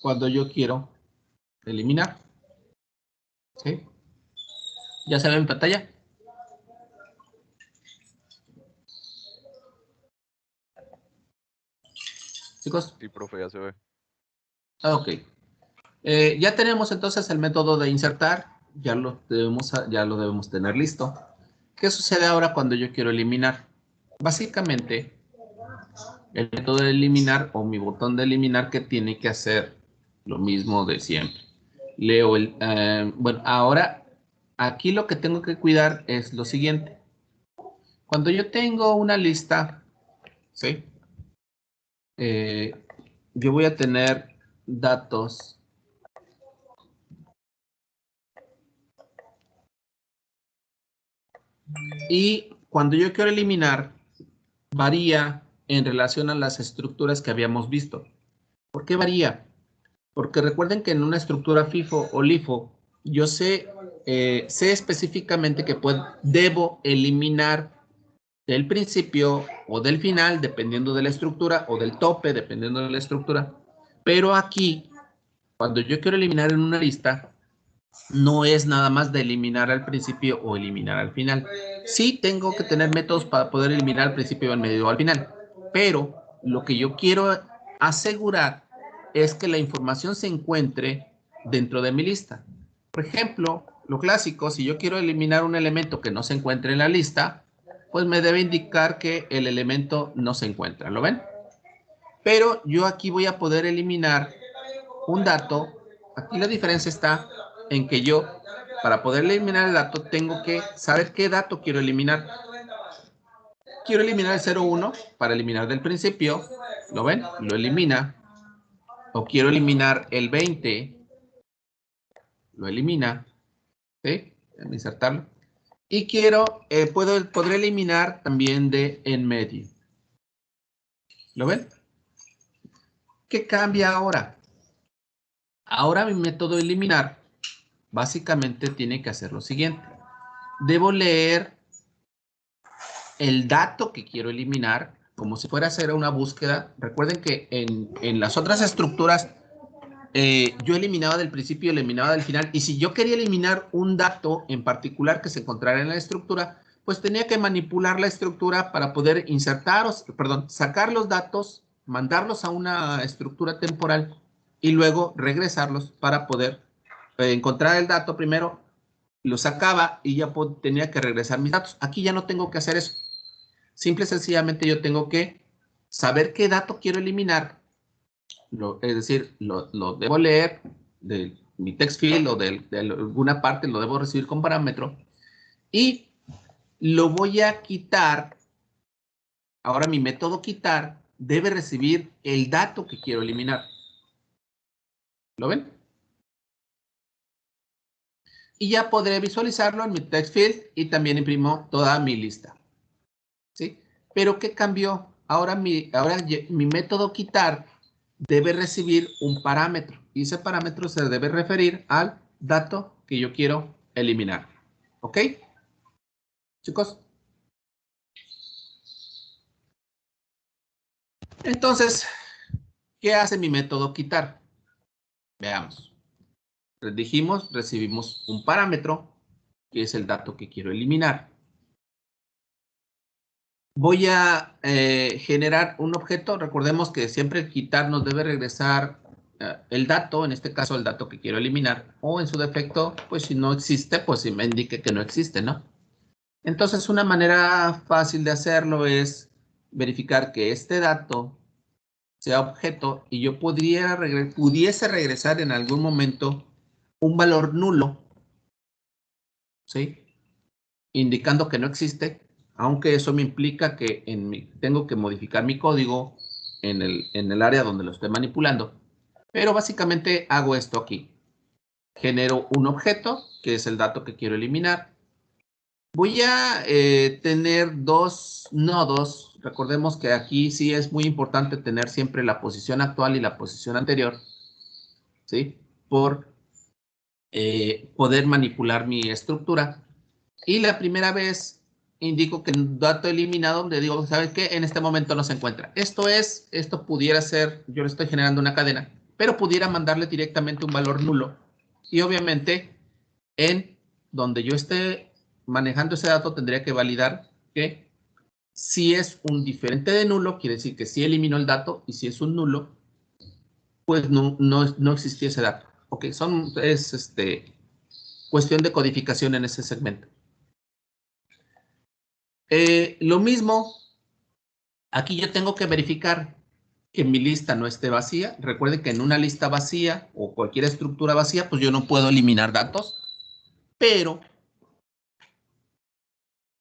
cuando yo quiero eliminar. ¿Sí? ¿Ya se ve en pantalla? Chicos. Sí, profe, ya se ve. Ok. Ya tenemos entonces el método de insertar. Ya lo debemos tener listo. ¿Qué sucede ahora cuando yo quiero eliminar? Básicamente, el método de eliminar o mi botón de eliminar que tiene que hacer lo mismo de siempre. Leo el... bueno, ahora aquí lo que tengo que cuidar es lo siguiente. Cuando yo tengo una lista, ¿sí? Yo voy a tener datos y cuando yo quiero eliminar, varía en relación a las estructuras que habíamos visto. ¿Por qué varía? Porque recuerden que en una estructura FIFO o LIFO, yo sé específicamente que debo eliminar del principio o del final, dependiendo de la estructura, o del tope, dependiendo de la estructura. Pero aquí, cuando yo quiero eliminar en una lista, no es nada más de eliminar al principio o eliminar al final. Sí tengo que tener métodos para poder eliminar al principio, al medio o al final, pero lo que yo quiero asegurar es que la información se encuentre dentro de mi lista. Por ejemplo, lo clásico, si yo quiero eliminar un elemento que no se encuentre en la lista, pues me debe indicar que el elemento no se encuentra, ¿lo ven? Pero yo aquí voy a poder eliminar un dato. Aquí la diferencia está en que yo, para poder eliminar el dato, tengo que saber qué dato quiero eliminar. Quiero eliminar el 0,1 para eliminar del principio. ¿Lo ven? Lo elimina. O quiero eliminar el 20. Lo elimina. ¿Sí? Déjame insertarlo. Y podré eliminar también de en medio. ¿Lo ven? ¿Qué cambia ahora? Ahora mi método de eliminar básicamente tiene que hacer lo siguiente. Debo leer el dato que quiero eliminar como si fuera a hacer una búsqueda. Recuerden que en las otras estructuras yo eliminaba del principio, eliminaba del final, y si yo quería eliminar un dato en particular que se encontrara en la estructura, pues tenía que manipular la estructura para poder sacar los datos, mandarlos a una estructura temporal y luego regresarlos para poder encontrar el dato primero, lo sacaba y ya tenía que regresar mis datos. Aquí ya no tengo que hacer eso. Simple y sencillamente yo tengo que saber qué dato quiero eliminar. Es decir, lo debo leer de mi text field o de alguna parte, lo debo recibir con parámetro y lo voy a quitar. Ahora mi método quitar debe recibir el dato que quiero eliminar. ¿Lo ven? Y ya podré visualizarlo en mi text field y también imprimo toda mi lista. ¿Sí? Pero ¿qué cambió? Ahora mi método quitar debe recibir un parámetro y ese parámetro se debe referir al dato que yo quiero eliminar. ¿Ok? Chicos. Entonces, ¿qué hace mi método quitar? Veamos. Dijimos, recibimos un parámetro que es el dato que quiero eliminar. Voy a generar un objeto. Recordemos que siempre el quitar nos debe regresar el dato, en este caso el dato que quiero eliminar, o en su defecto, pues si no existe, pues si me indique que no existe, ¿no? Entonces, una manera fácil de hacerlo es verificar que este dato sea objeto y yo pudiese regresar en algún momento un valor nulo, ¿sí? Indicando que no existe, aunque eso me implica que tengo que modificar mi código en el área donde lo estoy manipulando. Pero básicamente hago esto aquí. Genero un objeto, que es el dato que quiero eliminar. Voy a tener dos nodos. Recordemos que aquí sí es muy importante tener siempre la posición actual y la posición anterior, ¿sí? Por poder manipular mi estructura. Y la primera vez indico que el dato eliminado, le digo, ¿sabes qué? En este momento no se encuentra. Esto pudiera ser, yo le estoy generando una cadena, pero pudiera mandarle directamente un valor nulo. Y obviamente, en donde yo esté manejando ese dato, tendría que validar que si es un diferente de nulo, quiere decir que sí eliminó el dato, y si es un nulo, pues no existía ese dato. Ok, es cuestión de codificación en ese segmento. Lo mismo, aquí yo tengo que verificar que mi lista no esté vacía. Recuerden que en una lista vacía o cualquier estructura vacía, pues yo no puedo eliminar datos, pero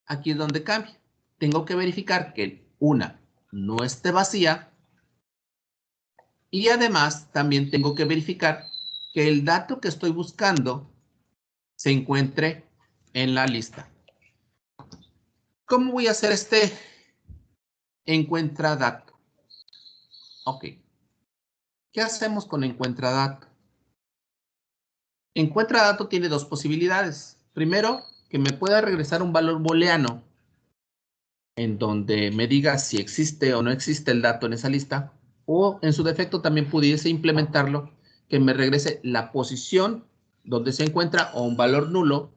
aquí es donde cambia. Tengo que verificar que una no esté vacía y además también tengo que verificar que el dato que estoy buscando se encuentre en la lista. ¿Cómo voy a hacer este encuentra dato? Ok. ¿Qué hacemos con encuentra dato? Encuentra dato tiene dos posibilidades. Primero, que me pueda regresar un valor booleano en donde me diga si existe o no existe el dato en esa lista, o en su defecto también pudiese implementarlo que me regrese la posición donde se encuentra o un valor nulo,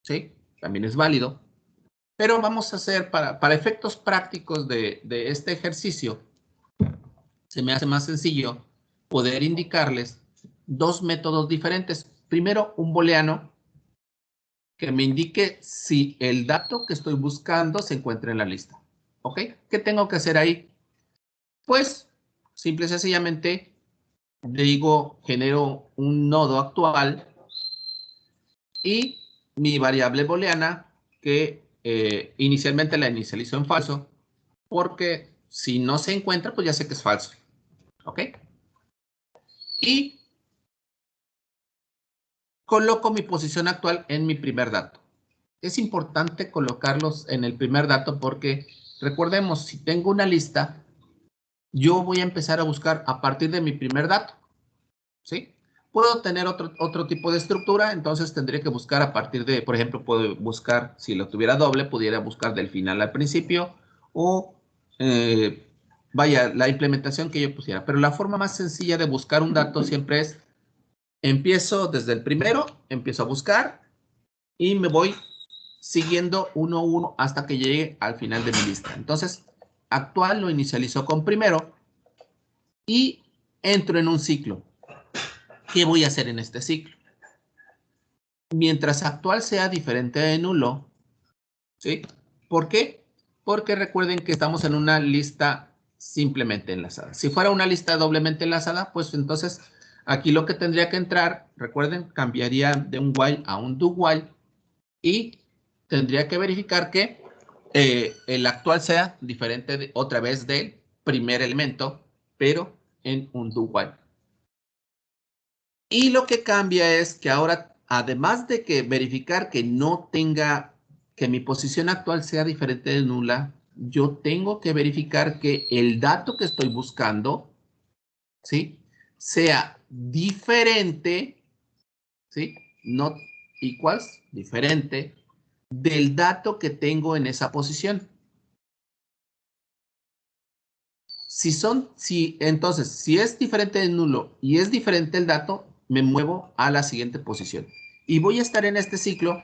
¿sí? También es válido. Pero vamos a hacer, para efectos prácticos de este ejercicio, se me hace más sencillo poder indicarles dos métodos diferentes. Primero, un booleano que me indique si el dato que estoy buscando se encuentra en la lista. ¿Ok? ¿Qué tengo que hacer ahí? Pues, simple y sencillamente, digo, genero un nodo actual y mi variable booleana que inicialmente la inicializo en falso, porque si no se encuentra, pues ya sé que es falso. ¿Ok? Y coloco mi posición actual en mi primer dato. Es importante colocarlos en el primer dato porque, recordemos, si tengo una lista, yo voy a empezar a buscar a partir de mi primer dato, ¿sí? Puedo tener otro tipo de estructura, entonces tendría que buscar a partir de, por ejemplo, puedo buscar, si lo tuviera doble, pudiera buscar del final al principio, o vaya, la implementación que yo pusiera. Pero la forma más sencilla de buscar un dato siempre es, empiezo desde el primero, empiezo a buscar y me voy siguiendo uno a uno hasta que llegue al final de mi lista. Entonces, actual lo inicializo con primero y entro en un ciclo. ¿Qué voy a hacer en este ciclo? Mientras actual sea diferente de nulo, ¿sí? ¿Por qué? Porque recuerden que estamos en una lista simplemente enlazada. Si fuera una lista doblemente enlazada, pues entonces aquí lo que tendría que entrar, recuerden, cambiaría de un while a un do while y tendría que verificar que el actual sea diferente otra vez del primer elemento, pero en un do while. Y lo que cambia es que ahora, además de que verificar que no tenga, que mi posición actual sea diferente de nula, yo tengo que verificar que el dato que estoy buscando, ¿sí? Sea diferente, ¿sí? Not equals, diferente, del dato que tengo en esa posición. Entonces, si es diferente de nulo y es diferente el dato, me muevo a la siguiente posición. Y voy a estar en este ciclo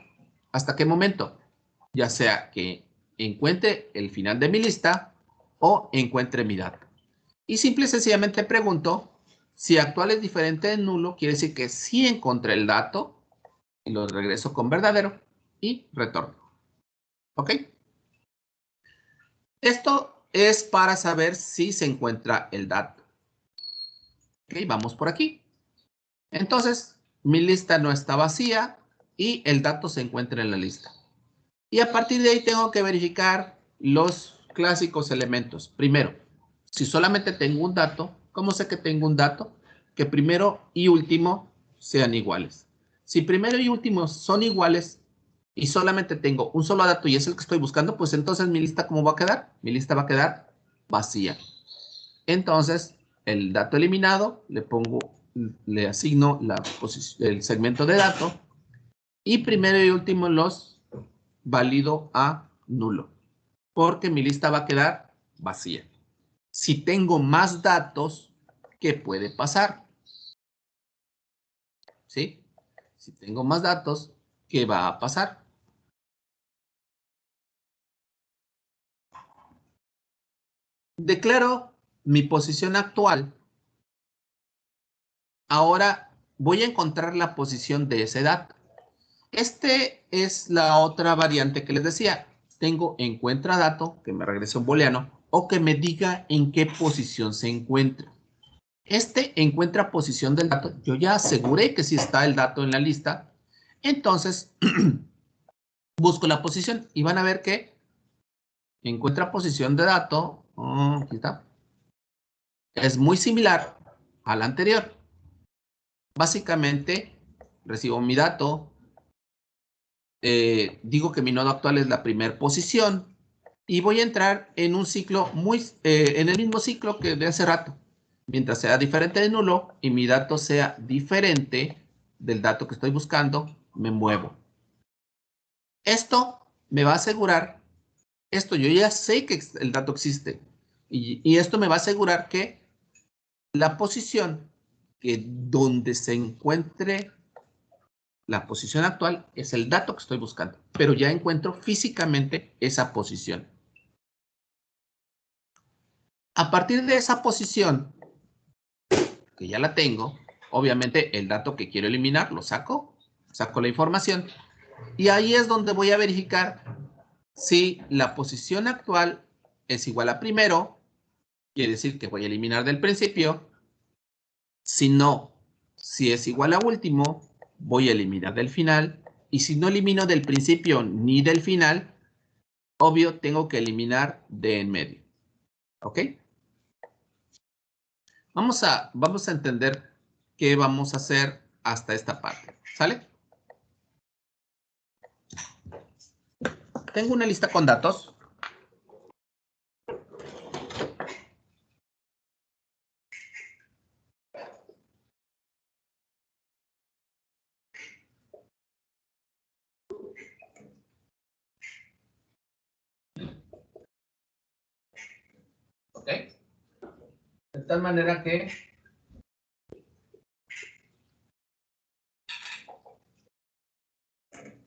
hasta qué momento, ya sea que encuentre el final de mi lista o encuentre mi dato. Y simple y sencillamente pregunto, si actual es diferente de nulo, quiere decir que sí encontré el dato, y lo regreso con verdadero y retorno. ¿Ok? Esto es para saber si se encuentra el dato. Ok, vamos por aquí. Entonces, mi lista no está vacía y el dato se encuentra en la lista. Y a partir de ahí tengo que verificar los clásicos elementos. Primero, si solamente tengo un dato, ¿cómo sé que tengo un dato? Que primero y último sean iguales. Si primero y último son iguales y solamente tengo un solo dato y es el que estoy buscando, pues entonces mi lista, ¿cómo va a quedar? Mi lista va a quedar vacía. Entonces, el dato eliminado, le asigno el segmento de dato y primero y último los valido a nulo, porque mi lista va a quedar vacía. Si tengo más datos, ¿qué puede pasar? ¿Sí? Si tengo más datos, ¿qué va a pasar? Declaro mi posición actual. Ahora voy a encontrar la posición de ese dato. Este es la otra variante que les decía. Tengo encuentra dato, que me regrese un booleano, o que me diga en qué posición se encuentra. Este encuentra posición del dato. Yo ya aseguré que sí está el dato en la lista. Entonces, busco la posición y van a ver que encuentra posición de dato. Aquí está. Es muy similar al anterior. Básicamente, recibo mi dato. Digo que mi nodo actual es la primera posición. Y voy a entrar en un ciclo en el mismo ciclo que de hace rato. Mientras sea diferente de nulo y mi dato sea diferente del dato que estoy buscando, me muevo. Esto me va a asegurar, esto yo ya sé que el dato existe, y esto me va a asegurar que la posición que donde se encuentre la posición actual es el dato que estoy buscando, pero ya encuentro físicamente esa posición. A partir de esa posición, que ya la tengo, obviamente el dato que quiero eliminar lo saco la información, y ahí es donde voy a verificar si la posición actual es igual a primero, quiere decir que voy a eliminar del principio. Si no, si es igual a último, voy a eliminar del final. Y si no elimino del principio ni del final, obvio, tengo que eliminar de en medio. ¿Ok? Vamos a entender qué vamos a hacer hasta esta parte. ¿Sale? Tengo una lista con datos. ¿Ok? De tal manera que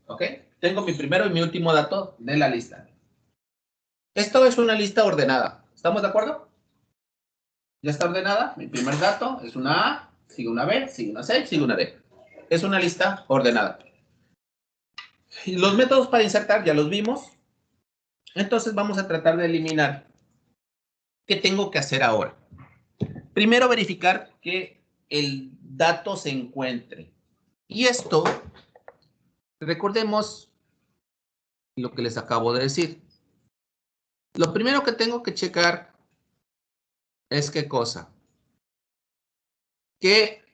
¿ok? Tengo mi primero y mi último dato de la lista. Esto es una lista ordenada. ¿Estamos de acuerdo? Ya está ordenada. Mi primer dato es una A, sigue una B, sigue una C, sigue una D. Es una lista ordenada. Y los métodos para insertar ya los vimos. Entonces vamos a tratar de eliminar. ¿Qué tengo que hacer ahora? Primero verificar que el dato se encuentre. Y esto, recordemos lo que les acabo de decir. Lo primero que tengo que checar es qué cosa. Que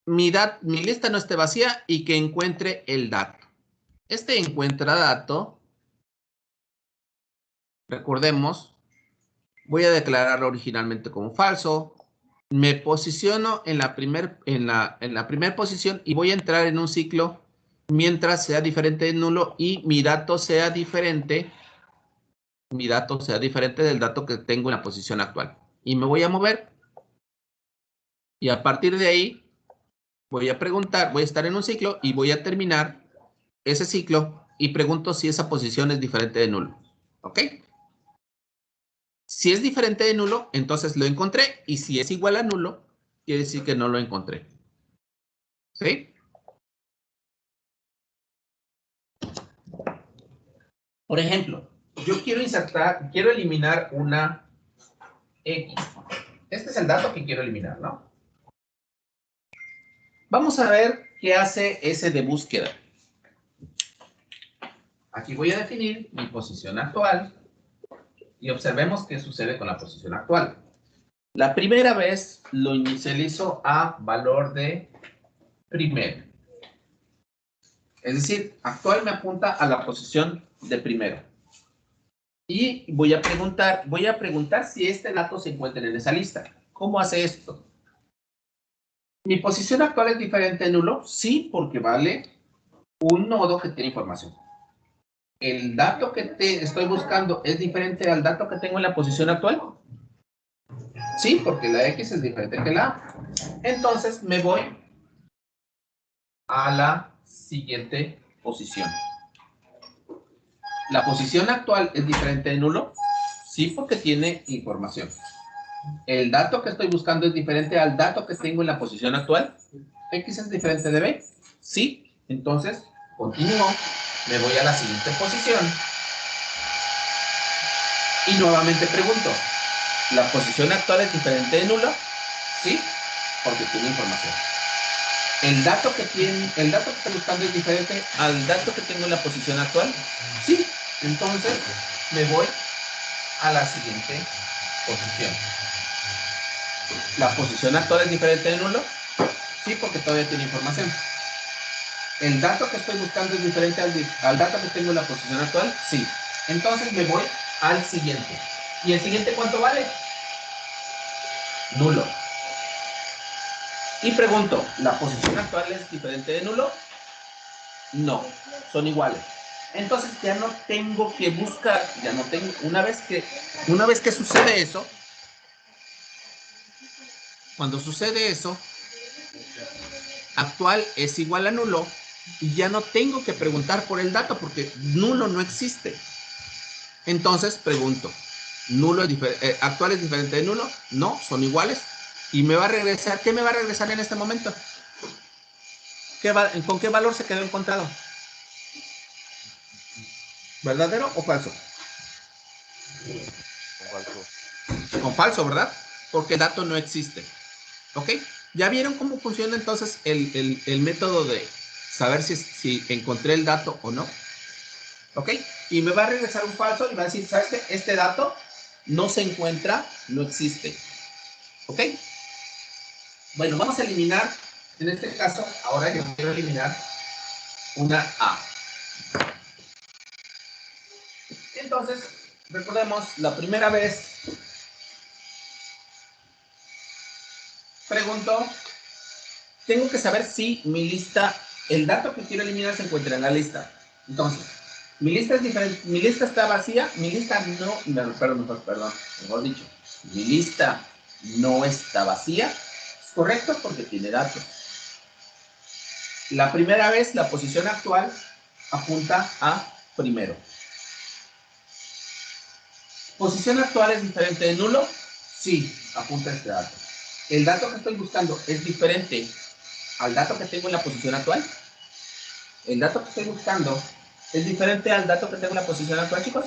mi lista no esté vacía y que encuentre el dato. Este encuentra dato, recordemos, voy a declararlo originalmente como falso. Me posiciono en la primera posición y voy a entrar en un ciclo mientras sea diferente de nulo y mi dato sea diferente del dato que tengo en la posición actual. Y me voy a mover. Y a partir de ahí voy a preguntar, voy a estar en un ciclo y voy a terminar ese ciclo y pregunto si esa posición es diferente de nulo. ¿Ok? Si es diferente de nulo, entonces lo encontré. Y si es igual a nulo, quiere decir que no lo encontré. ¿Sí? Por ejemplo, yo quiero eliminar una X. Este es el dato que quiero eliminar, ¿no? Vamos a ver qué hace ese de búsqueda. Aquí voy a definir mi posición actual y observemos qué sucede con la posición actual. La primera vez lo inicializo a valor de primero. Es decir, actual me apunta a la posición de primero. Y voy a preguntar si este dato se encuentra en esa lista. ¿Cómo hace esto? ¿Mi posición actual es diferente de nulo? Sí, porque vale un nodo que tiene información. ¿Ok? el dato que te estoy buscando es diferente al dato que tengo en la posición actual. Sí, porque la X es diferente que la A. Entonces me voy a la siguiente posición. ¿La posición actual es diferente de nulo? Sí, porque tiene información. ¿El dato que estoy buscando es diferente al dato que tengo en la posición actual? ¿X es diferente de B? Sí. Entonces, continúo. Me voy a la siguiente posición. Y nuevamente pregunto. ¿La posición actual es diferente de nulo? Sí, porque tiene información. ¿El dato que estoy buscando es diferente al dato que tengo en la posición actual? Sí. Entonces, me voy a la siguiente posición. ¿La posición actual es diferente de nulo? Sí, porque todavía tiene información. ¿El dato que estoy buscando es diferente al dato que tengo en la posición actual? Sí. Entonces me voy al siguiente. ¿Y el siguiente cuánto vale? Nulo. Y pregunto, ¿la posición actual es diferente de nulo? No, son iguales. Entonces ya no tengo que buscar, una vez que sucede eso, cuando sucede eso, actual es igual a nulo, y ya no tengo que preguntar por el dato porque nulo no existe. Entonces pregunto, ¿actual es diferente de nulo? No, son iguales. Y me va a regresar, ¿qué me va a regresar en este momento? ¿Con qué valor se quedó encontrado? ¿Verdadero o falso? Con falso. Con falso, ¿verdad? Porque dato no existe. ¿Ok? ¿Ya vieron cómo funciona entonces el método de saber si encontré el dato o no? ¿Ok? Y me va a regresar un falso y va a decir, ¿sabes qué? Este dato no se encuentra, no existe. ¿Ok? Bueno, vamos a eliminar, en este caso, ahora yo quiero eliminar una A. Entonces, recordemos, la primera vez, pregunto, tengo que saber si mi lista, el dato que quiero eliminar se encuentra en la lista. Entonces, mi lista es diferente, mi lista está vacía, mi lista no, perdón, mejor dicho, mi lista no está vacía, es correcto porque tiene datos. La primera vez, la posición actual apunta a primero. ¿Posición actual es diferente de nulo? Sí, apunta a este dato. ¿El dato que estoy buscando es diferente al dato que tengo en la posición actual? ¿El dato que estoy buscando es diferente al dato que tengo en la posición actual, chicos?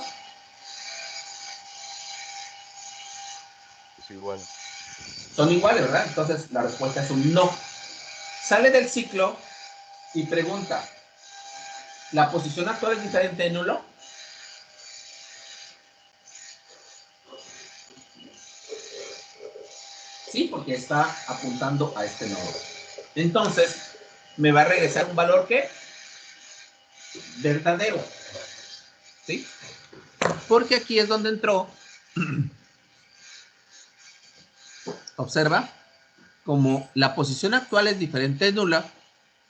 Es igual. Son iguales, ¿verdad? Entonces la respuesta es un no. Sale del ciclo y pregunta, ¿la posición actual es diferente de nulo? Sí, porque está apuntando a este nodo. Entonces, me va a regresar un valor que verdadero. ¿Sí? Porque aquí es donde entró. Observa, como la posición actual es diferente de nula,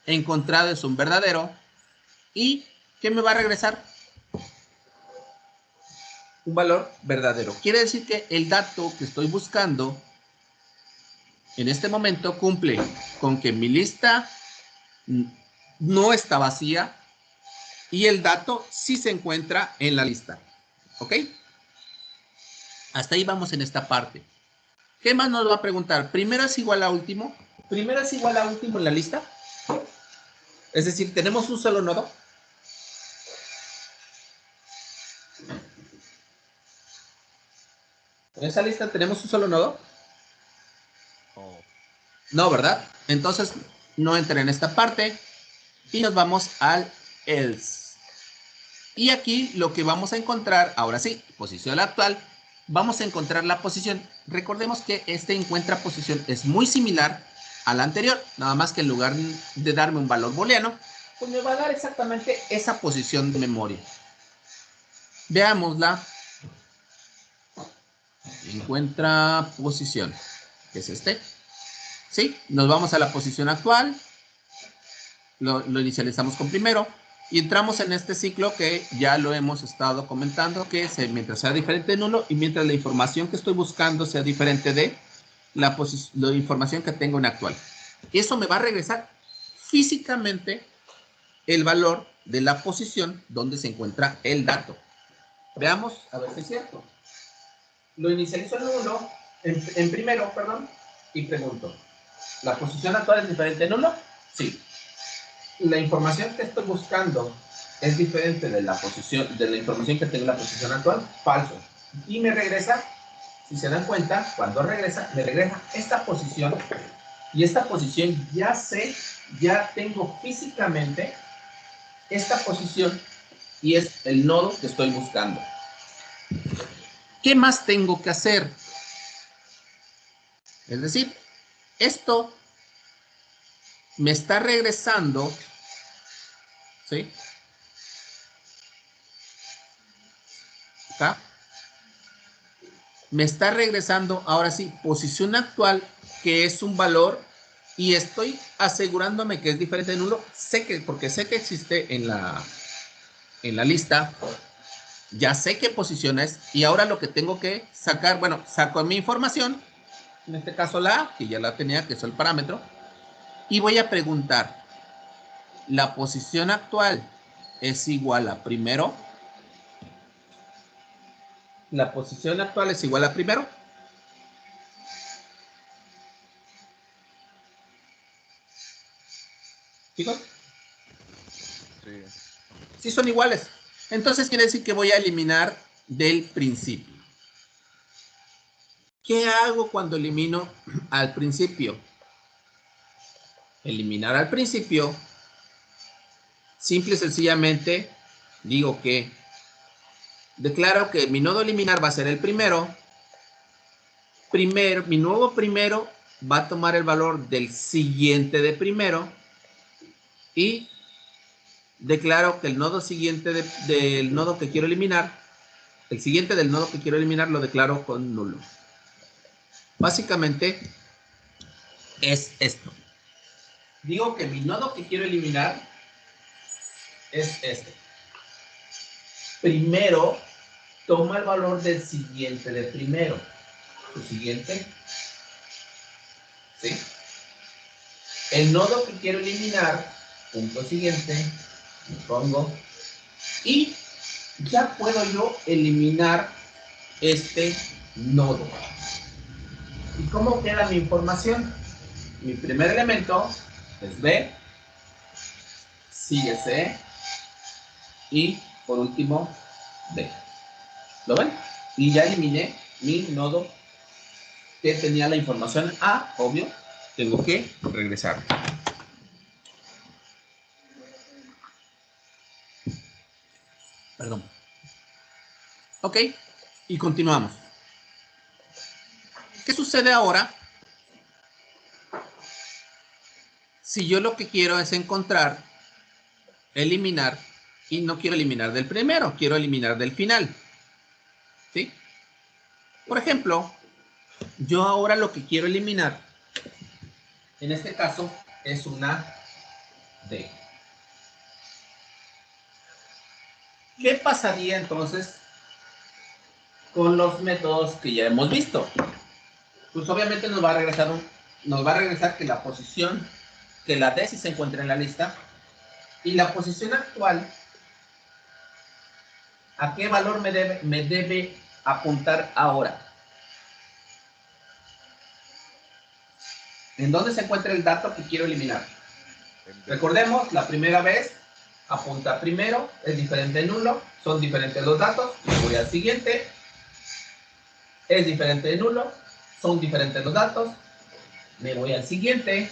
encontrado es un verdadero. ¿Y qué me va a regresar? Un valor verdadero. Quiere decir que el dato que estoy buscando en este momento cumple con que mi lista no está vacía y el dato sí se encuentra en la lista. ¿Ok? Hasta ahí vamos en esta parte. ¿Qué más nos va a preguntar? ¿Primero es igual a último? ¿Primero es igual a último en la lista? Es decir, ¿tenemos un solo nodo? ¿En esa lista tenemos un solo nodo? No. No, ¿verdad? Entonces no entra en esta parte y nos vamos al else. Y aquí lo que vamos a encontrar, ahora sí, posición actual, vamos a encontrar la posición. Recordemos que este encuentra posición es muy similar al anterior, nada más que en lugar de darme un valor booleano, pues me va a dar exactamente esa posición de memoria. Veámosla. Encuentra posición, que es este. ¿Sí? Nos vamos a la posición actual. Lo inicializamos con primero. Y entramos en este ciclo que ya lo hemos estado comentando, que es mientras sea diferente de nulo y mientras la información que estoy buscando sea diferente de la información que tengo en actual. Eso me va a regresar físicamente el valor de la posición donde se encuentra el dato. Veamos, a ver si es cierto. Lo inicializo en nulo, en primero, perdón, y pregunto, ¿la posición actual es diferente de nulo? Sí. La información que estoy buscando es diferente de la posición, de la información que tengo en la posición actual, falso. Y me regresa, si se dan cuenta, cuando regresa, me regresa esta posición, y esta posición ya sé, ya tengo físicamente esta posición, y es el nodo que estoy buscando. ¿Qué más tengo que hacer? Es decir, esto me está regresando, ¿sí? Acá. Me está regresando, ahora sí, posición actual, que es un valor, y estoy asegurándome que es diferente de nulo, porque sé que existe en la lista, ya sé qué posición es, y ahora lo que tengo que sacar, bueno, saco mi información, en este caso la A, que ya la tenía, que es el parámetro, y voy a preguntar, ¿la posición actual es igual a primero? ¿La posición actual es igual a primero? ¿Chicos? Sí. Sí son iguales. Entonces quiere decir que voy a eliminar del principio. ¿Qué hago cuando elimino al principio? Eliminar al principio, simple y sencillamente digo que declaro que mi nodo eliminar va a ser el primero. Mi nuevo primero va a tomar el valor del siguiente de primero y declaro que el nodo siguiente del nodo que quiero eliminar, el siguiente del nodo que quiero eliminar lo declaro con nulo. Básicamente es esto. Digo que mi nodo que quiero eliminar es este. Primero toma el valor del siguiente de primero. Su siguiente. ¿Sí? El nodo que quiero eliminar, punto siguiente, me pongo. Y ya puedo yo eliminar este nodo. ¿Y cómo queda mi información? Mi primer elemento es B, sigue C y por último D. ¿Lo ven? Y ya eliminé mi nodo que tenía la información A, obvio, tengo que regresar. Perdón. Ok, y continuamos. ¿Qué sucede ahora si yo lo que quiero es encontrar, eliminar, y no quiero eliminar del primero, quiero eliminar del final? ¿Sí? Por ejemplo, yo ahora lo que quiero eliminar, en este caso, es una D. ¿Qué pasaría entonces con los métodos que ya hemos visto? Pues obviamente nos va a regresar que la posición, que la D sí se encuentra en la lista, y la posición actual, ¿a qué valor me debe apuntar ahora? ¿En dónde se encuentra el dato que quiero eliminar? Recordemos, la primera vez apunta primero, es diferente de nulo, son diferentes los datos, me voy al siguiente, es diferente de nulo, son diferentes los datos, me voy al siguiente,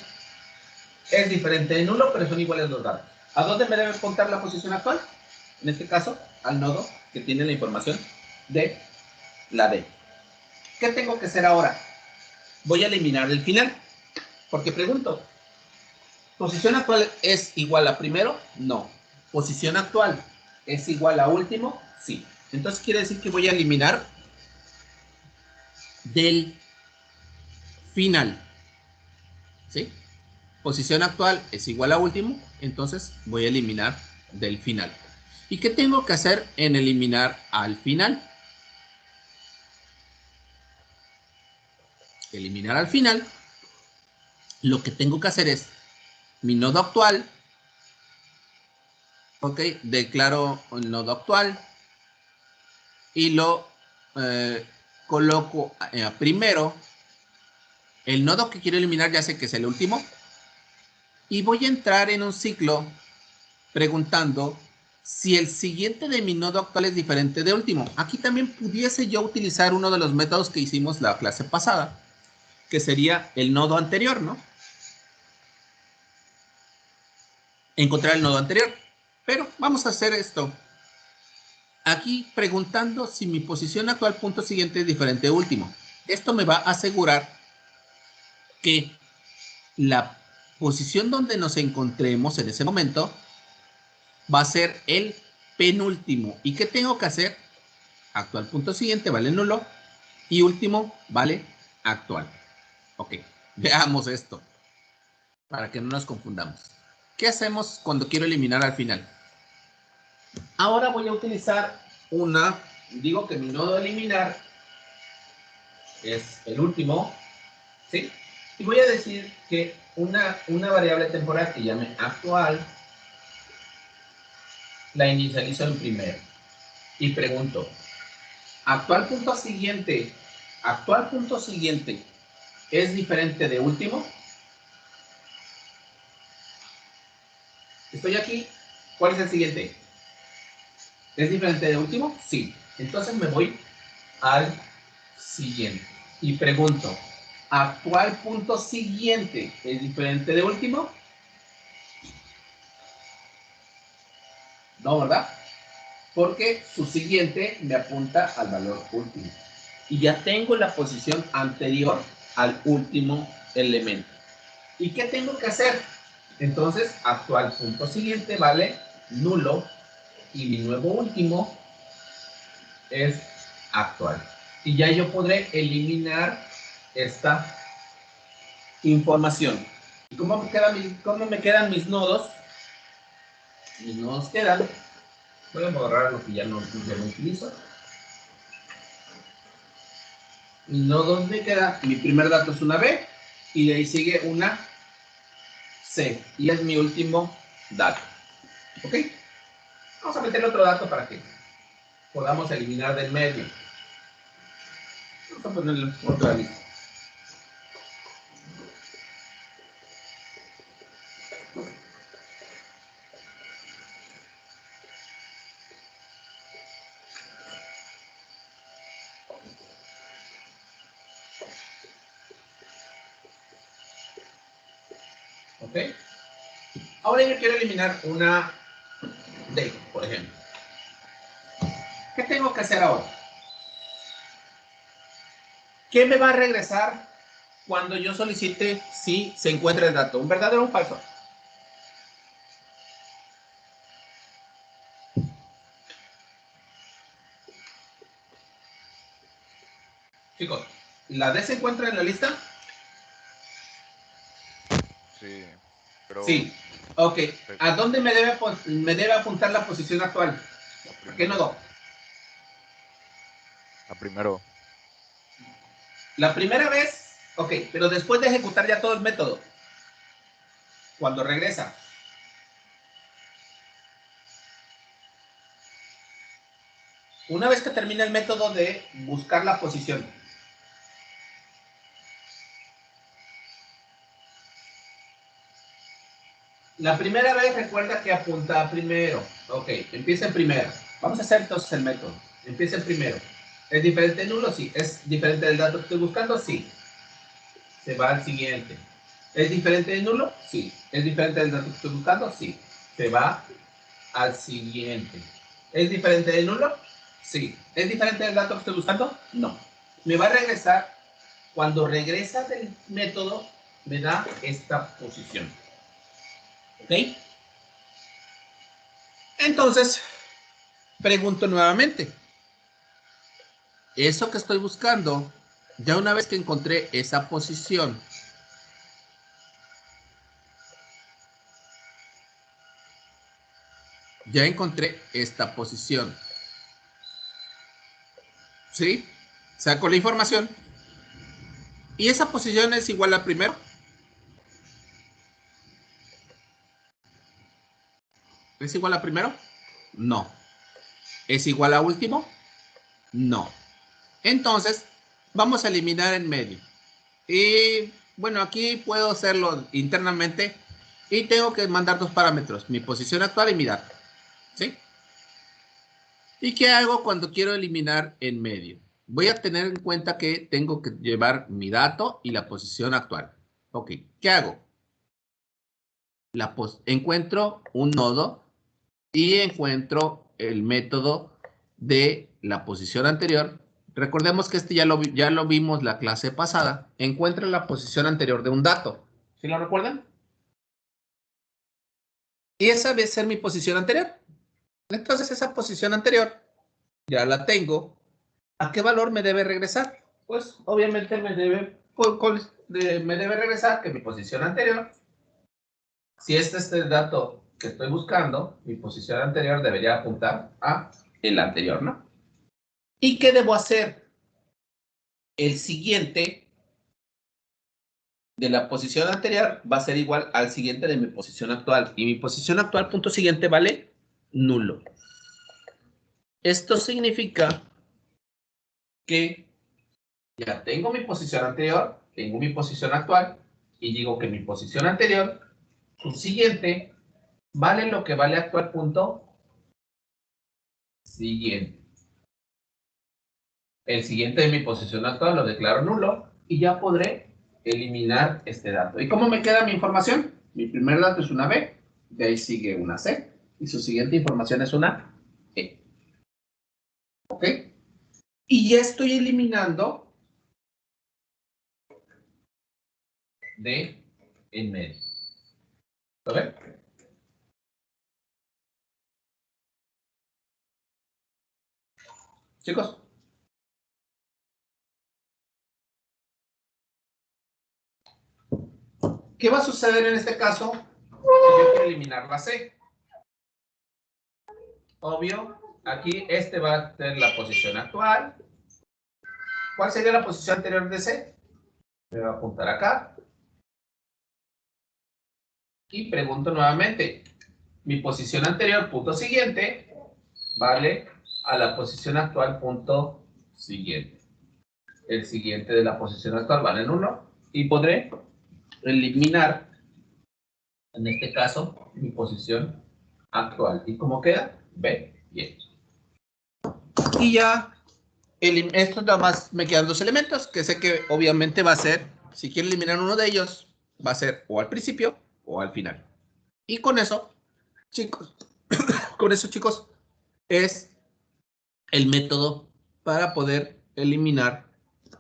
es diferente de nulo, pero son iguales los datos. ¿A dónde me debe apuntar la posición actual? En este caso, al nodo que tiene la información de la D. ¿Qué tengo que hacer ahora? Voy a eliminar el final, porque pregunto, ¿posición actual es igual a primero? No. ¿Posición actual es igual a último? Sí. Entonces quiere decir que voy a eliminar del final. ¿Sí? Posición actual es igual a último, entonces voy a eliminar del final. ¿Y qué tengo que hacer en eliminar al final? Eliminar al final, lo que tengo que hacer es mi nodo actual, ok, declaro el nodo actual y lo coloco primero. El nodo que quiero eliminar ya sé que es el último y voy a entrar en un ciclo preguntando si el siguiente de mi nodo actual es diferente de último. Aquí también pudiese yo utilizar uno de los métodos que hicimos la clase pasada, que sería el nodo anterior, ¿no? Encontrar el nodo anterior. Pero vamos a hacer esto. Aquí preguntando si mi posición actual punto siguiente es diferente de último. Esto me va a asegurar que la posición donde nos encontremos en ese momento va a ser el penúltimo. ¿Y qué tengo que hacer? Actual punto siguiente vale nulo y último vale actual. Ok, veamos esto para que no nos confundamos. ¿Qué hacemos cuando quiero eliminar al final? Ahora voy a utilizar digo que mi nodo eliminar es el último, ¿sí? Y voy a decir que una variable temporal que llame actual la inicializo en primero. Y pregunto, actual punto siguiente es diferente de último. Estoy aquí, ¿cuál es el siguiente? ¿Es diferente de último? Sí. Entonces me voy al siguiente y pregunto, ¿actual punto siguiente es diferente de último? No, ¿verdad? Porque su siguiente me apunta al valor último. Y ya tengo la posición anterior al último elemento. ¿Y qué tengo que hacer? Entonces, actual punto siguiente vale nulo y mi nuevo último es actual. Y ya yo podré eliminar esta información. ¿Y cómo me quedan mis nodos? Mis nodos quedan. Voy a borrar lo que ya no utilizo. Mis nodos me quedan. Mi primer dato es una B y de ahí sigue una C. Y es mi último dato. ¿Ok? Vamos a meterle otro dato para que podamos eliminar del medio. Vamos a ponerle otra lista. ¿Ok? Ahora yo quiero eliminar una D, por ejemplo. ¿Qué tengo que hacer ahora? ¿Qué me va a regresar cuando yo solicite si se encuentra el dato? ¿Un verdadero o un falso? Chicos, ¿la D se encuentra en la lista? Sí, pero Sí. Ok. ¿A dónde me debe apuntar la posición actual? ¿A qué nodo? a primero. La primera vez, ok, pero después de ejecutar ya todo el método, cuando regresa. Una vez que termina el método de buscar la posición. La primera vez recuerda que apunta primero. Ok, empieza en primero. Vamos a hacer entonces el método. Empieza en primero. ¿Es diferente de nulo? Sí. ¿Es diferente del dato que estoy buscando? Sí. Se va al siguiente. ¿Es diferente de nulo? Sí. ¿Es diferente del dato que estoy buscando? Sí. Se va al siguiente. ¿Es diferente de nulo? Sí. ¿Es diferente del dato que estoy buscando? No. Me va a regresar. Cuando regresa del método, me da esta posición. ¿Ok? Entonces, pregunto nuevamente. Eso que estoy buscando, ya una vez que encontré esa posición, ya encontré esta posición. ¿Sí? Saco la información. ¿Y esa posición es igual a primero? ¿Es igual a primero? No. ¿Es igual a último? No. Entonces, vamos a eliminar en medio. Y bueno, aquí puedo hacerlo internamente y tengo que mandar dos parámetros, mi posición actual y mi dato. ¿Sí? ¿Y qué hago cuando quiero eliminar en medio? Voy a tener en cuenta que tengo que llevar mi dato y la posición actual. Ok, ¿qué hago? Encuentro un nodo y encuentro el método de la posición anterior. Recordemos que este ya lo vimos la clase pasada. Encuentra la posición anterior de un dato. ¿Sí lo recuerdan? Y esa debe ser mi posición anterior. Entonces esa posición anterior ya la tengo. ¿A qué valor me debe regresar? Pues obviamente me debe regresar que mi posición anterior, si este es el dato que estoy buscando, mi posición anterior debería apuntar a el anterior, ¿no? ¿Y qué debo hacer? El siguiente de la posición anterior va a ser igual al siguiente de mi posición actual. Y mi posición actual, punto siguiente, vale nulo. Esto significa que ya tengo mi posición anterior, tengo mi posición actual, y digo que mi posición anterior, su siguiente, vale lo que vale actual punto siguiente. El siguiente de mi posición actual lo declaro nulo y ya podré eliminar este dato. ¿Y cómo me queda mi información? Mi primer dato es una B, de ahí sigue una C, y su siguiente información es una E. ¿Ok? Y ya estoy eliminando de en medio. ¿Lo ven? Chicos. ¿Qué va a suceder en este caso? Yo quiero eliminar la C. Obvio, aquí este va a ser la posición actual. ¿Cuál sería la posición anterior de C? Me voy a apuntar acá. Y pregunto nuevamente, mi posición anterior, punto siguiente, vale a la posición actual, punto siguiente. El siguiente de la posición actual vale en 1 y podré eliminar, en este caso, mi posición actual. ¿Y cómo queda? B, bien. Y ya, esto nada más me quedan dos elementos, que sé que obviamente va a ser, si quiero eliminar uno de ellos, va a ser o al principio o al final. Y con eso, chicos, es el método para poder eliminar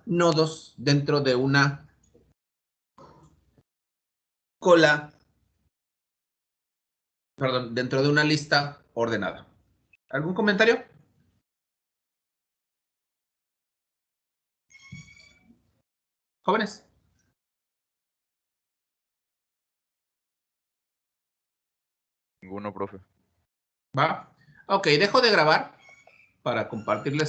nodos dentro de una cola, perdón, dentro de una lista ordenada. ¿Algún comentario? Jóvenes. Ninguno, profe. ¿Va? Ok, dejo de grabar para compartirles